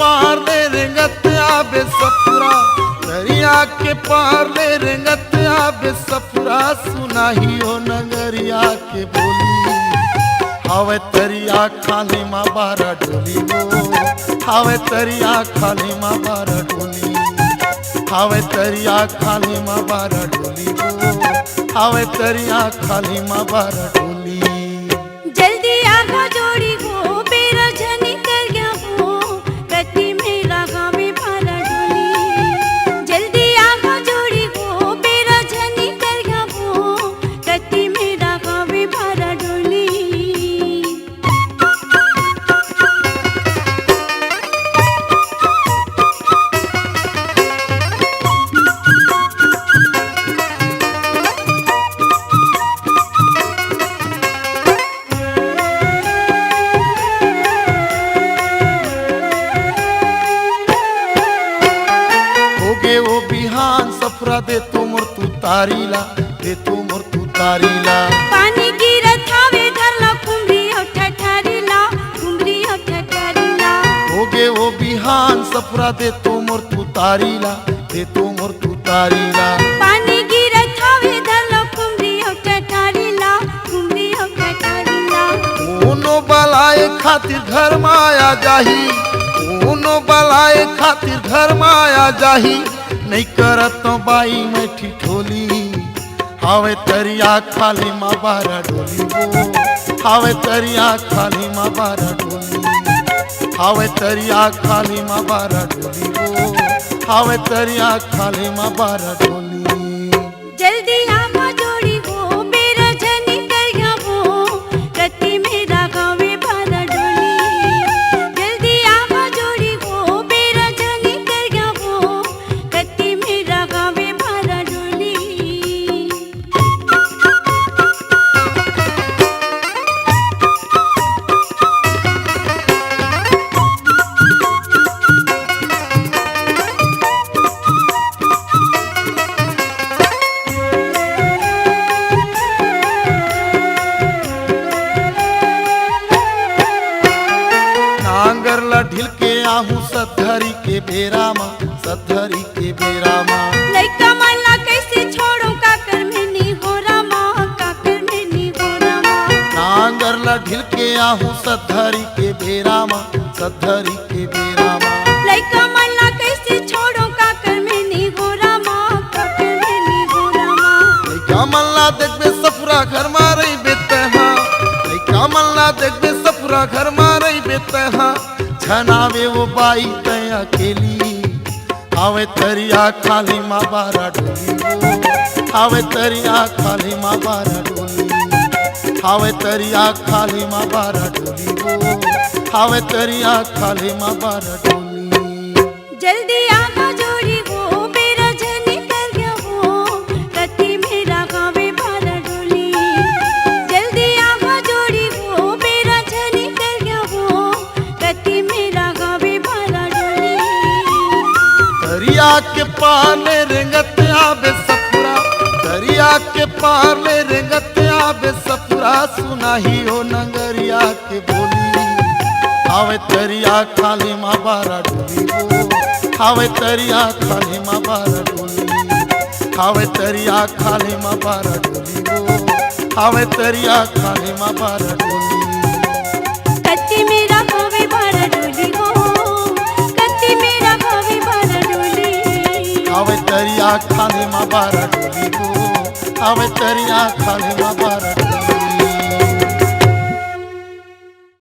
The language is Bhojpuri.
पार ले रेंगत आबे सफरा, दरिया के पार ले रेंगत आबे सफरा, सुनाही ओ नगरिया के बोली। हावे तरिया खाली माँ बारा डोली गो, हावे तरिया खाली माँ बारा डोली, हावे तरिया खाली माँ बारा डोली गो, हावे तरिया खाली माँ बारा डोली। जल्दी आगा जोड़ी गो बेरा जनी कर गया हो, कति मेरा गावे बारा डोली। जल्दी आगा जोड़ी गो बेरा जनी कर गया हो, कति मेरा गावे बारा डोली। वो बिहान सफरा दे तू मोर तू तारीला, दे तू मोर तू तारीला। पानी गिरत हावे धरला कुमरी ठठारीला, कुमरी ठठारीला। होगे वो बिहान सफरा दे तू मोर तू तारीला, दे तू मोर तू तारीला। पानी गिरत हावे धरला कुमरी ठठारीला, कुमरी ठठारीला। ऊनो बलाए खातिर घर माया जाही, ऊनो बलाए खातिर घर माया जाही, नहीं करत तो बाई मैं ठिठोली। हावे तरिया खाली माँ बारा डोली गो, हावे तरिया खाली माँ बारा डोली, हावे तरिया खाली माँ बारा डोली गो, हावे तरिया खाली माँ बारा डोली। जल्दी आगा जोड़ी गो बेरा जनी कर गया हो, कति मेरा गावे बारा डोली। जल्दी आगा जोड़ी गो बेरा जनी कर गया हो, कति मेरा गावे बारा डोली। नांगर ला ढिल के आहू सधरी के बेरा माँ, सधरी के बेरा माँ। लइका मला कैसे छोड़ो काकर में नी हो रामा, काकर में नी हो रामा। नांगर ला ढिल के आहू सधरी के बेरा माँ, सधरी के बेरा माँ। लइका मला कैसे छोड़ो काकर में नी हो रामा, काकर में नी हो रामा। लइका मल्ला देखबे सफरा घर मारई बेतहा, लइका मल्ला देखबे सफरा घर मारई बेतहा, छनावे वो बाई तय अकेली। हावे तरिया खाली माँ बारा डोली गो, हावे तरिया खाली माँ बारा डोली, हावे तरिया खाली माँ बारा डोली गो, हावे तरिया खाली माँ बारा डोली। जल्दी आगा जोड़ी गो बेरा जनी कर गया हो, कति मेरा गावे बारा डोली। जल्दी आगा जोड़ी गो बेरा जनी कर गया हो, कति मेरा गावे बारा डोली। दरिया के पार ले रेंगत आबे सफरा, दरिया के पार ले रेंगत आबे सफरा, सुनाही ओ नगरिया के बोली। हावे तरिया खाली माँ बारा डोली गो, हावे तरिया खाली माँ बारा डोली, हावे तरिया खाली माँ बारा डोली गो, हावे तरिया खाली माँ बारा डोली। कति मेरा गावे बारा डोली हो, कति मेरा गावे बारा डोली। हावे तरिया खाली माँ बारा डोली गो, हावे तरिया खाली माँ बारा डोली।